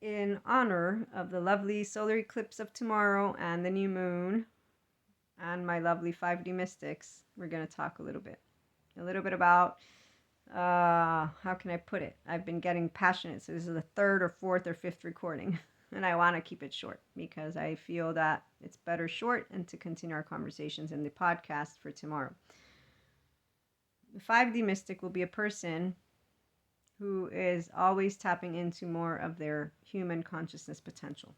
in honor of the lovely solar eclipse of tomorrow and the new moon and my lovely 5D mystics, we're going to talk a little bit about, how can I put it? I've been getting passionate. So this is the third or fourth or fifth recording. And I want to keep it short because I feel that it's better short and to continue our conversations in the podcast for tomorrow. The 5D mystic will be a person who is always tapping into more of their human consciousness potential.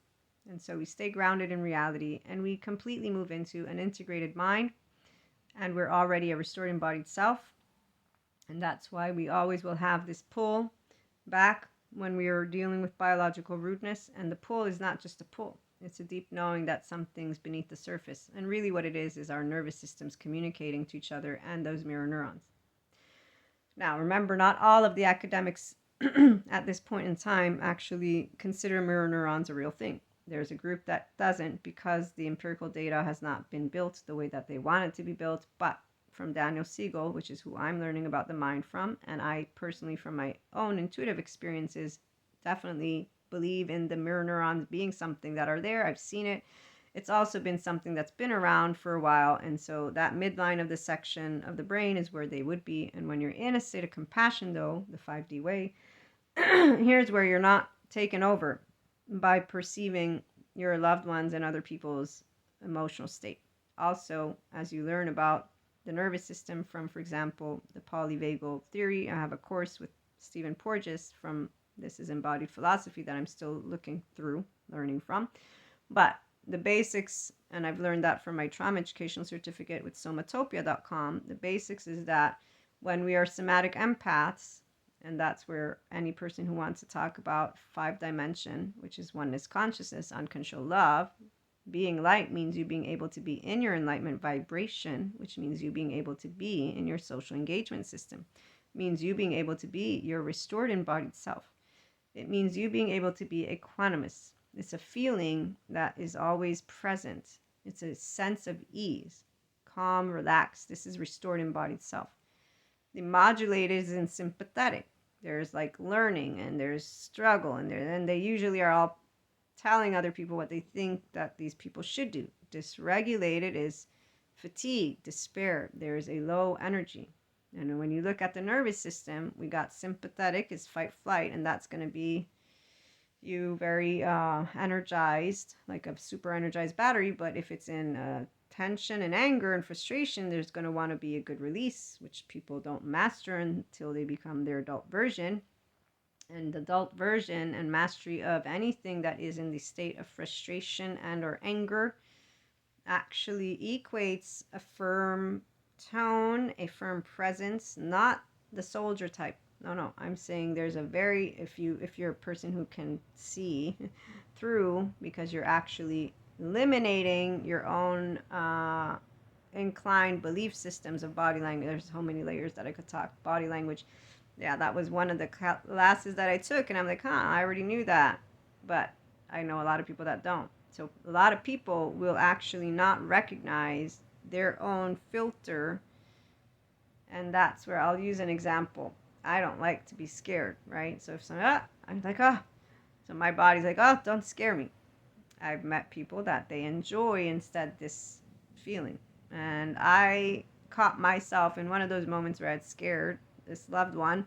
And so we stay grounded in reality and we completely move into an integrated mind, and we're already a restored embodied self. And that's why we always will have this pull back when we are dealing with biological rudeness. And the pull is not just a pull. It's a deep knowing that something's beneath the surface. And really what it is our nervous systems communicating to each other and those mirror neurons. Now, remember, not all of the academics at this point in time actually consider mirror neurons a real thing. There's a group that doesn't because the empirical data has not been built the way that they want it to be built. But from Daniel Siegel, which is who I'm learning about the mind from, and I personally, from my own intuitive experiences, definitely believe in the mirror neurons being something that are there. I've seen it. It's also been something that's been around for a while. And so that midline of the section of the brain is where they would be. And when you're in a state of compassion, though, the 5D way, here's where you're not taken over by perceiving your loved ones and other people's emotional state. Also, as you learn about the nervous system from, for example, the polyvagal theory, I have a course with Stephen Porges from This is Embodied Philosophy that I'm still looking through, learning from. But the basics, and I've learned that from my trauma educational certificate with somatopia.com, the basics is that when we are somatic empaths, and that's where any person who wants to talk about 5 dimension, which is oneness consciousness, unconditional love, being light means you being able to be in your enlightenment vibration, which means you being able to be in your social engagement system. It means you being able to be your restored embodied self. It means you being able to be equanimous. It's a feeling that is always present. It's a sense of ease, calm, relaxed. This is restored embodied self. The modulated is in sympathetic. There's like learning and there's struggle, and they usually are all telling other people what they think that these people should do. Dysregulated is fatigue, despair. There's a low energy. And when you look at the nervous system, we got sympathetic is fight flight, and that's going to be you very energized, like a super energized battery. But if it's in tension and anger and frustration, there's going to want to be a good release, which people don't master until they become their adult version. And adult version and mastery of anything that is in the state of frustration and or anger actually equates a firm tone, a firm presence, not the soldier type. No, I'm saying there's a very, if you're a person who can see through, because you're actually eliminating your own inclined belief systems of body language. There's so many layers that I could talk. Body language. Yeah, that was one of the classes that I took, and I'm like, I already knew that. But I know a lot of people that don't. So a lot of people will actually not recognize their own filter, and that's where I'll use an example. I don't like to be scared, right? So if someone, I'm like, so my body's like, don't scare me. I've met people that they enjoy instead this feeling. And I caught myself in one of those moments where I'd scared this loved one,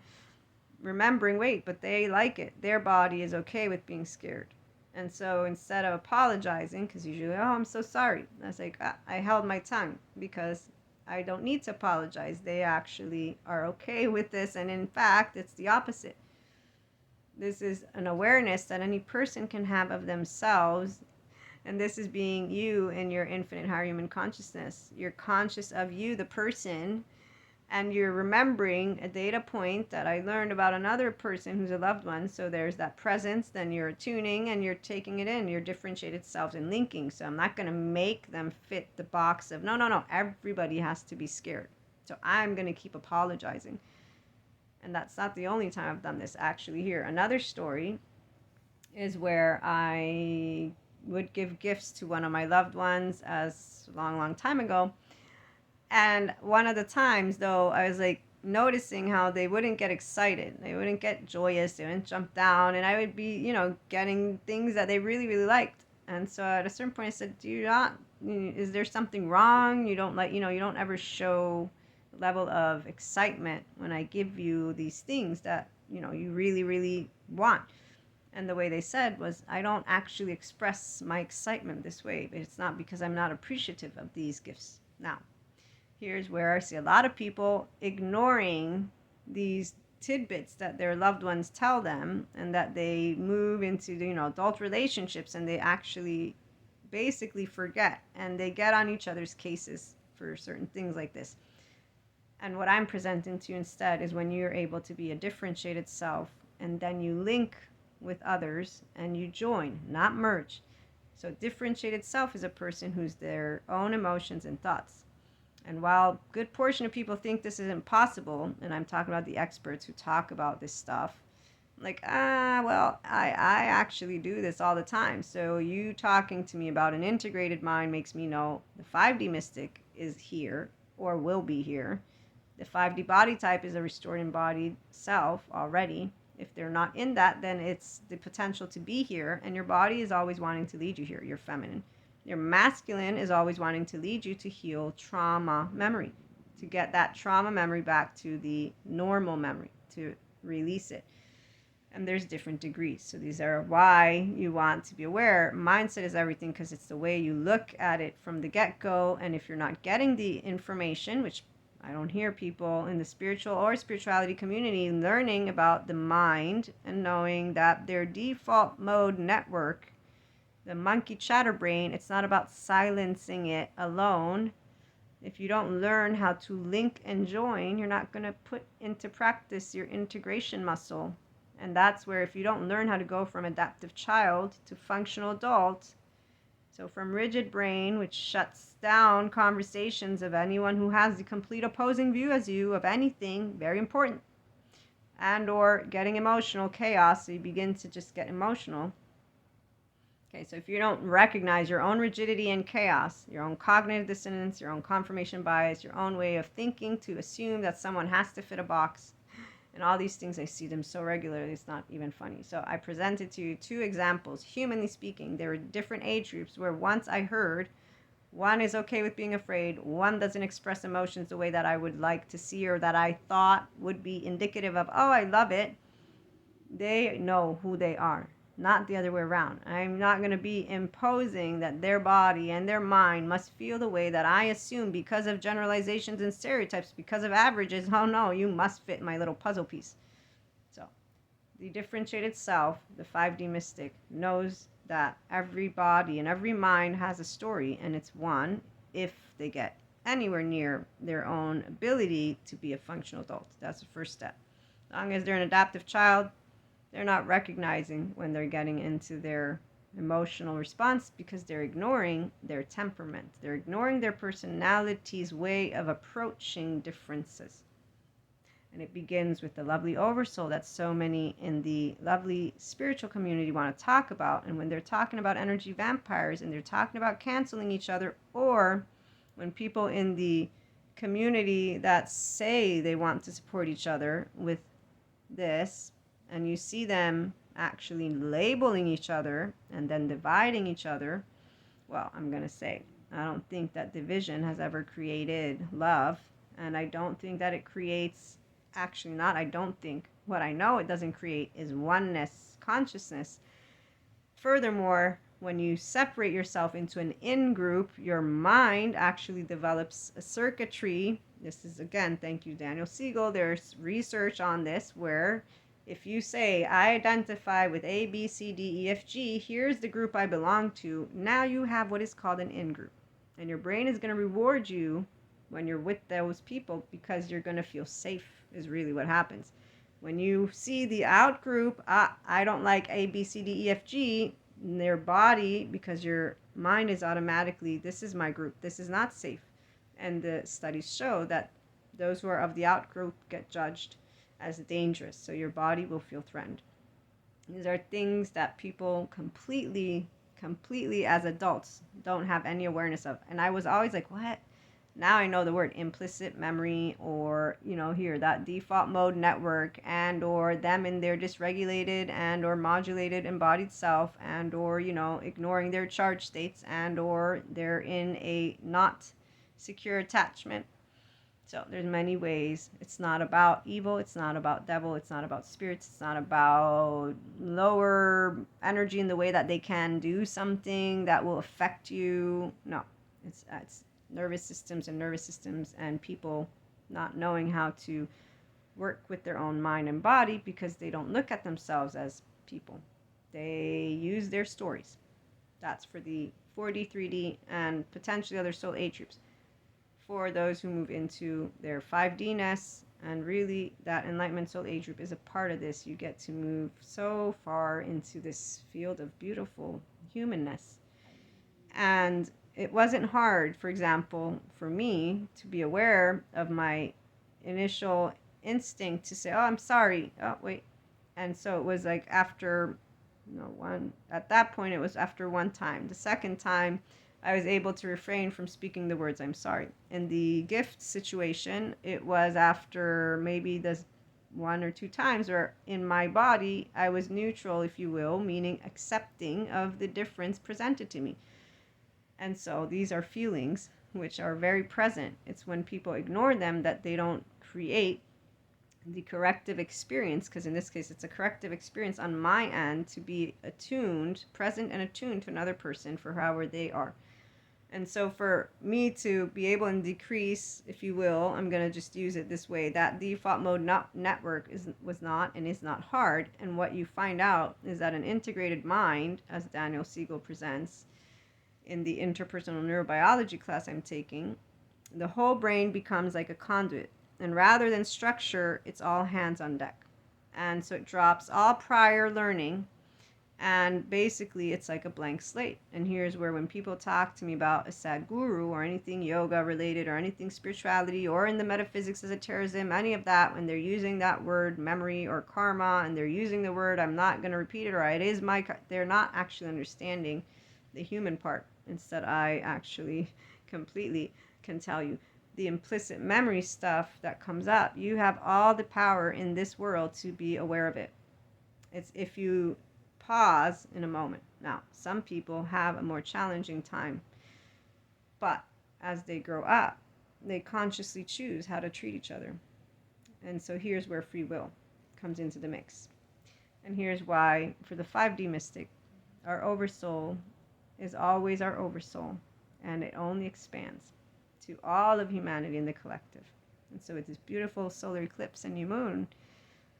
remembering, wait, but they like it. Their body is okay with being scared. And so instead of apologizing, because usually, I'm so sorry. I was like, I held my tongue because I don't need to apologize. They actually are okay with this. And in fact, it's the opposite. This is an awareness that any person can have of themselves. And this is being you in your infinite higher human consciousness. You're conscious of you, the person, and you're remembering a data point that I learned about another person who's a loved one. So there's that presence, then you're tuning and you're taking it in, your differentiated selves and linking. So I'm not going to make them fit the box of, no, everybody has to be scared. So I'm going to keep apologizing. And that's not the only time I've done this. Actually, here, another story is where I would give gifts to one of my loved ones as a long time ago. And one of the times, though, I was like, noticing how they wouldn't get excited, they wouldn't get joyous, they wouldn't jump down, and I would be, getting things that they really, really liked. And so at a certain point, I said, is there something wrong? You don't like, you don't ever show level of excitement when I give you these things that, you really, really want. And the way they said was, I don't actually express my excitement this way, but it's not because I'm not appreciative of these gifts. Now, here's where I see a lot of people ignoring these tidbits that their loved ones tell them, and that they move into, adult relationships, and they actually basically forget, and they get on each other's cases for certain things like this. And what I'm presenting to you instead is when you're able to be a differentiated self, and then you link with others and you join, not merge. So differentiated self is a person who's their own emotions and thoughts. And while a good portion of people think this is impossible, and I'm talking about the experts who talk about this stuff, like, I actually do this all the time. So you talking to me about an integrated mind makes me know the 5D mystic is here or will be here. The 5D body type is a restored embodied self already. If they're not in that, then it's the potential to be here, and your body is always wanting to lead you here. You're feminine. Your masculine is always wanting to lead you to heal trauma memory, to get that trauma memory back to the normal memory, to release it. And there's different degrees. So these are why you want to be aware. Mindset is everything, because it's the way you look at it from the get-go. And if you're not getting the information, which I don't hear people in the spiritual or spirituality community learning about the mind and knowing that their default mode network, the monkey chatter brain, it's not about silencing it alone. If you don't learn how to link and join, you're not going to put into practice your integration muscle. And that's where, if you don't learn how to go from adaptive child to functional adult, so from rigid brain, which shuts down conversations of anyone who has the complete opposing view as you of anything, very important, and or getting emotional, chaos, so you begin to just get emotional. Okay, so if you don't recognize your own rigidity and chaos, your own cognitive dissonance, your own confirmation bias, your own way of thinking to assume that someone has to fit a box, and all these things, I see them so regularly, it's not even funny. So I presented to you 2 examples. Humanly speaking, there were different age groups where once I heard one is okay with being afraid, one doesn't express emotions the way that I would like to see, or that I thought would be indicative of, oh, I love it. They know who they are, not the other way around. I'm not going to be imposing that their body and their mind must feel the way that I assume because of generalizations and stereotypes, because of averages. Oh no, you must fit my little puzzle piece. So the differentiated self, the 5D mystic, knows that every body and every mind has a story, and it's one if they get anywhere near their own ability to be a functional adult. That's the first step. As long as they're an adaptive child, they're not recognizing when they're getting into their emotional response, because they're ignoring their temperament. They're ignoring their personality's way of approaching differences. And it begins with the lovely oversoul that so many in the lovely spiritual community want to talk about. And when they're talking about energy vampires, and they're talking about canceling each other, or when people in the community that say they want to support each other with this, and you see them actually labeling each other and then dividing each other, well, I'm going to say, I don't think that division has ever created love. And I don't think that it creates, actually not, I don't think, what I know it doesn't create is oneness consciousness. Furthermore, when you separate yourself into an in-group, your mind actually develops a circuitry. This is, again, thank you, Daniel Siegel. There's research on this where if you say, I identify with A, B, C, D, E, F, G, here's the group I belong to, now you have what is called an in-group. And your brain is going to reward you when you're with those people, because you're going to feel safe, is really what happens. When you see the out group, I don't like A, B, C, D, E, F, G, in their body, because your mind is automatically, this is my group, this is not safe. And the studies show that those who are of the out group get judged as dangerous, so your body will feel threatened. These are things that people completely as adults don't have any awareness of. And I was always like, what? Now I know the word implicit memory, or, here, that default mode network, and or them in their dysregulated and or modulated embodied self, and or, ignoring their charge states, and or they're in a not secure attachment. So there's many ways. It's not about evil, it's not about devil, it's not about spirits, it's not about lower energy in the way that they can do something that will affect you. No, it's nervous systems and people not knowing how to work with their own mind and body because they don't look at themselves as people. They use their stories. That's for the 4D, 3D, and potentially other soul age groups. For those who move into their 5D-ness, and really that enlightenment soul age group is a part of this. You get to move so far into this field of beautiful humanness. And it wasn't hard, for example, for me to be aware of my initial instinct to say, oh, I'm sorry. Oh, wait. And so it was like after, at that point, it was after one time. The second time, I was able to refrain from speaking the words, I'm sorry. In the gift situation, it was after maybe the 1 or 2 times where in my body, I was neutral, if you will, meaning accepting of the difference presented to me. And so these are feelings which are very present. It's when people ignore them that they don't create the corrective experience, because in this case it's a corrective experience on my end to be attuned, present and attuned to another person for however they are. And so for me to be able to decrease, if you will, I'm going to just use it this way, that default mode network was not and is not hard. And what you find out is that an integrated mind, as Daniel Siegel presents in the interpersonal neurobiology class I'm taking, the whole brain becomes like a conduit. And rather than structure, it's all hands on deck. And so it drops all prior learning. And basically, it's like a blank slate. And here's where when people talk to me about a Sadhguru or anything yoga related or anything spirituality or in the metaphysics, esotericism, any of that, when they're using that word memory or karma and they're using the word, I'm not going to repeat it, or it is my, they're not actually understanding the human part. Instead, I actually completely can tell you the implicit memory stuff that comes up. You have all the power in this world to be aware of it. It's if you pause in a moment. Now, some people have a more challenging time, but as they grow up, they consciously choose how to treat each other. And so here's where free will comes into the mix. And here's why, for the 5D mystic, our oversoul is always our oversoul, and it only expands to all of humanity in the collective. And so with this beautiful solar eclipse and new moon,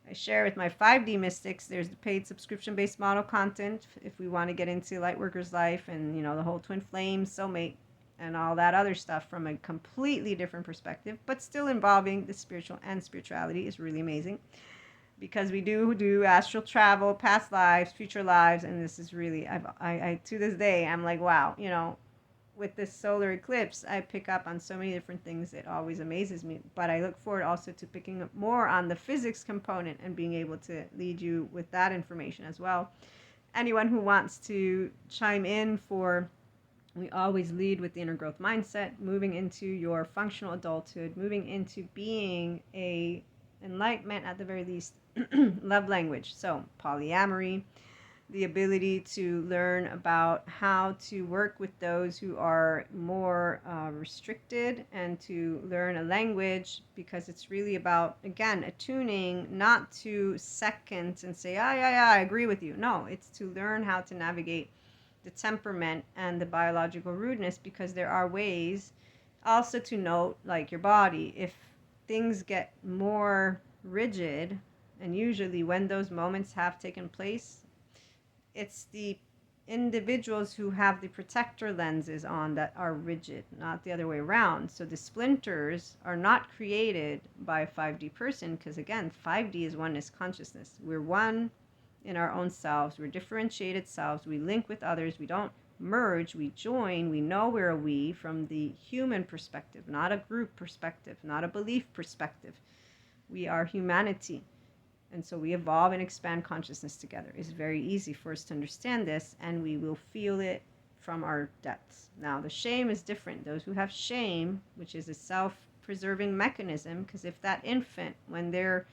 I share with my 5D mystics, there's the paid subscription-based model content if we want to get into Lightworker's life and, the whole twin flame, soulmate, and all that other stuff from a completely different perspective, but still involving the spiritual and spirituality is really amazing. Because we do astral travel, past lives, future lives, and this is really, I to this day, I'm like, wow, with this solar eclipse, I pick up on so many different things. It always amazes me. But I look forward also to picking up more on the physics component and being able to lead you with that information as well. Anyone who wants to chime in we always lead with the inner growth mindset, moving into your functional adulthood, moving into being a enlightenment, at the very least, love language. So polyamory, the ability to learn about how to work with those who are more restricted and to learn a language, because it's really about, again, attuning, not to second and say, yeah, I agree with you. No, it's to learn how to navigate the temperament and the biological rudeness, because there are ways also to note, like your body, if things get more rigid, and usually when those moments have taken place, it's the individuals who have the protector lenses on that are rigid, not the other way around. So the splinters are not created by a 5D person, because again, 5D is oneness consciousness. We're one in our own selves. We're differentiated selves. We link with others. We don't merge. We join. We know we're a we from the human perspective, not a group perspective, not a belief perspective. We are humanity. And so we evolve and expand consciousness together. It's very easy for us to understand this, and we will feel it from our depths. Now, the shame is different. Those who have shame, which is a self-preserving mechanism, because if that infant, when they're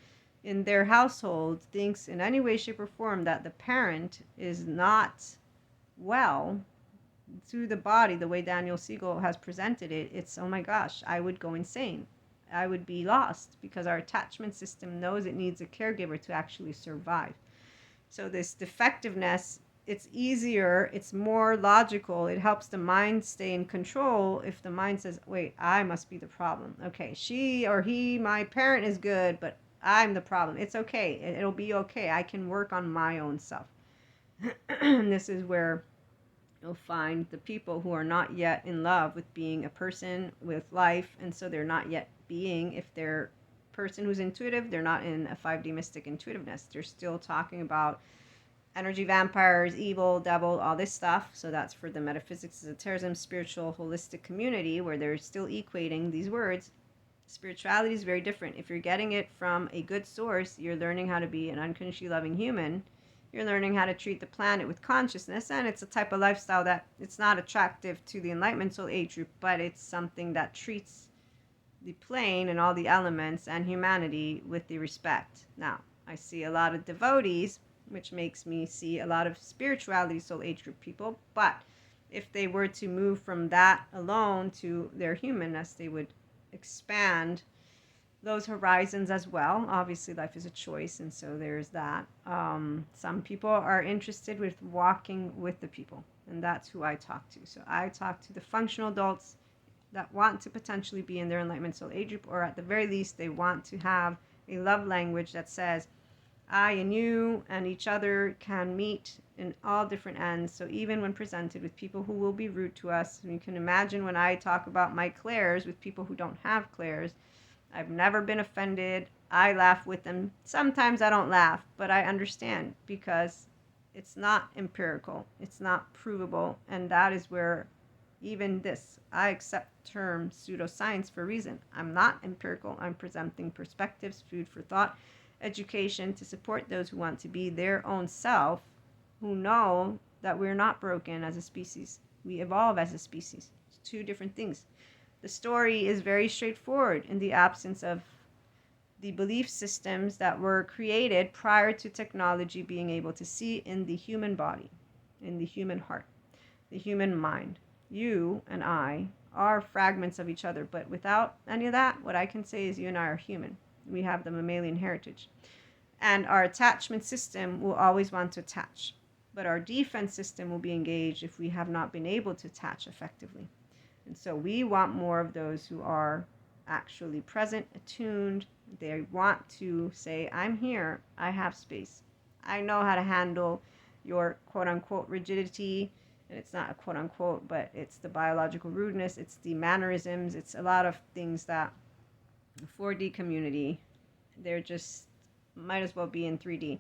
in their household, thinks in any way, shape, or form that the parent is not well through the body, the way Daniel Siegel has presented it, it's, oh my gosh, I would go insane. I would be lost, because our attachment system knows it needs a caregiver to actually survive. So this defectiveness, it's easier, it's more logical, it helps the mind stay in control if the mind says, wait, I must be the problem. Okay, she or he, my parent is good, but I'm the problem. It's okay. It'll be okay. I can work on my own self. And this is where you'll find the people who are not yet in love with being a person with life, and so they're not yet being, if they're person who's intuitive, they're not in a 5D mystic intuitiveness. They're still talking about energy vampires, evil, devil, all this stuff. So that's for the metaphysics, esotericism, spiritual, holistic community, where they're still equating these words. Spirituality is very different. If you're getting it from a good source, you're learning how to be an unconditionally loving human. You're learning how to treat the planet with consciousness, and it's a type of lifestyle that it's not attractive to the Enlightenment soul age group, but it's something that treats the plane and all the elements and humanity with the respect. Now, I see a lot of devotees, which makes me see a lot of spirituality soul age group people, but if they were to move from that alone to their humanness, they would expand those horizons as well. Obviously, life is a choice, and so there's that. Some people are interested with walking with the people, and that's who I talk to. So I talk to the functional adults that want to potentially be in their Enlightenment soul age group, or at the very least, they want to have a love language that says, I and you and each other can meet in all different ends. So even when presented with people who will be rude to us, you can imagine when I talk about my clairs with people who don't have clairs, I've never been offended. I laugh with them. Sometimes I don't laugh, but I understand, because it's not empirical. It's not provable. And that is where even this, I accept the term pseudoscience for a reason. I'm not empirical. I'm presenting perspectives, food for thought, education to support those who want to be their own self, who know that we're not broken as a species. We evolve as a species. It's two different things. The story is very straightforward in the absence of the belief systems that were created prior to technology being able to see in the human body, in the human heart, the human mind. You and I are fragments of each other, but without any of that, what I can say is you and I are human. We have the mammalian heritage. And our attachment system will always want to attach, but our defense system will be engaged if we have not been able to attach effectively. And so we want more of those who are actually present, attuned. They want to say, I'm here, I have space. I know how to handle your quote unquote rigidity. And it's not a quote unquote, but it's the biological rudeness, it's the mannerisms, it's a lot of things that the 4D community, they're just might as well be in 3D.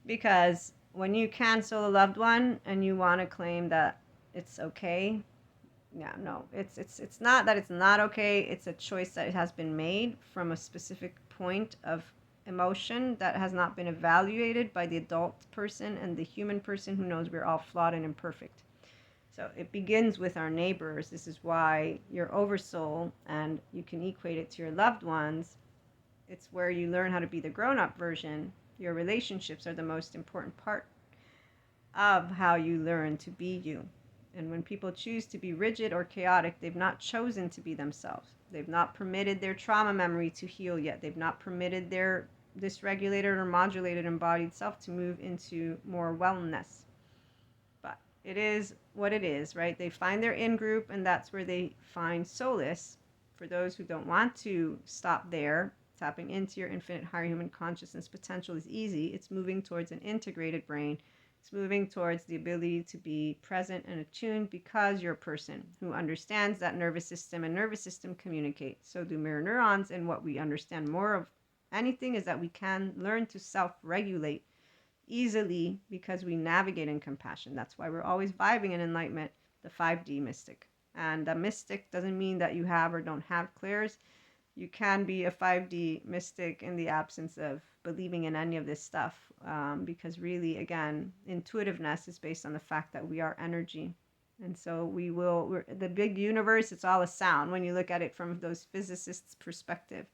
Because when you cancel a loved one and you want to claim that it's okay, yeah, no, it's not that it's not okay. It's a choice that has been made from a specific point of emotion that has not been evaluated by the adult person and the human person who knows we're all flawed and imperfect. So it begins with our neighbors. This is why your oversoul, and you can equate it to your loved ones, it's where you learn how to be the grown-up version. Your relationships are the most important part of how you learn to be you. And when people choose to be rigid or chaotic, they've not chosen to be themselves. They've not permitted their trauma memory to heal yet. They've not permitted their dysregulated or modulated embodied self to move into more wellness. But it is what it is, right? They find their in-group, and that's where they find solace. For those who don't want to stop there, tapping into your infinite higher human consciousness potential is easy. It's moving towards an integrated brain. It's moving towards the ability to be present and attuned, because you're a person who understands that nervous system, and nervous system communicate. So do mirror neurons. And what we understand more of anything is that we can learn to self-regulate easily because we navigate in compassion. That's why we're always vibing in enlightenment, the 5D mystic. And the mystic doesn't mean that you have or don't have clairs. You can be a 5D mystic in the absence of believing in any of this stuff, because really, again, intuitiveness is based on the fact that we are energy. And so the big universe, it's all a sound when you look at it from those physicists' perspective.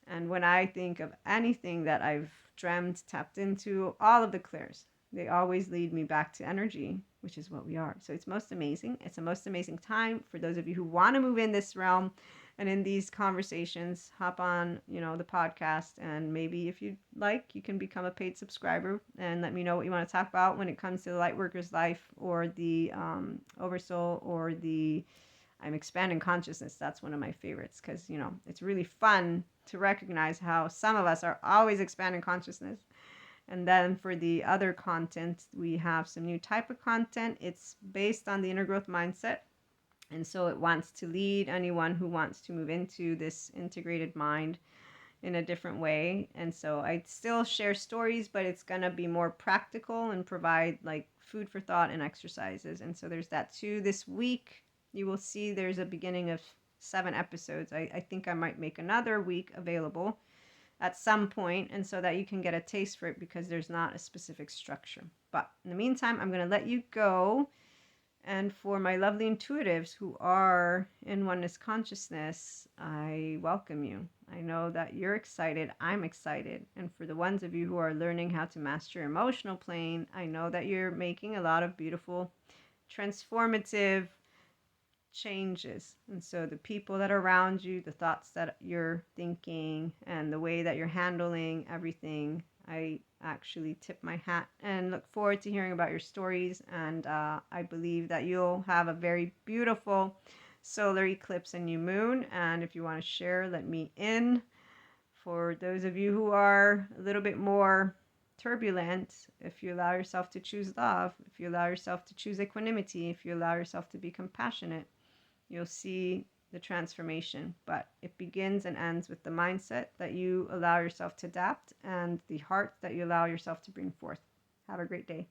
And when I think of anything that I've dreamt, tapped into, all of the clairs, they always lead me back to energy, which is what we are. So it's most amazing. It's a most amazing time for those of you who want to move in this realm and in these conversations. Hop on, the podcast, and maybe if you'd like, you can become a paid subscriber and let me know what you want to talk about when it comes to the Lightworker's life or the Oversoul or the I'm expanding consciousness. That's one of my favorites because, it's really fun to recognize how some of us are always expanding consciousness. And then for the other content, we have some new type of content. It's based on the inner growth mindset. And so it wants to lead anyone who wants to move into this integrated mind in a different way. And so I still share stories, but it's going to be more practical and provide like food for thought and exercises. And so there's that too. This week, you will see there's a beginning of 7 episodes. I think I might make another week available at some point, and so that you can get a taste for it because there's not a specific structure. But in the meantime, I'm going to let you go. And for my lovely intuitives who are in oneness consciousness, I welcome you. I know that you're excited. I'm excited. And for the ones of you who are learning how to master your emotional plane, I know that you're making a lot of beautiful, transformative changes. And so the people that are around you, the thoughts that you're thinking, and the way that you're handling everything, I actually tip my hat and look forward to hearing about your stories. And I believe that you'll have a very beautiful solar eclipse and new moon. And if you want to share, let me in. For those of you who are a little bit more turbulent, if you allow yourself to choose love, if you allow yourself to choose equanimity, if you allow yourself to be compassionate, you'll see the transformation. But it begins and ends with the mindset that you allow yourself to adapt and the heart that you allow yourself to bring forth. Have a great day.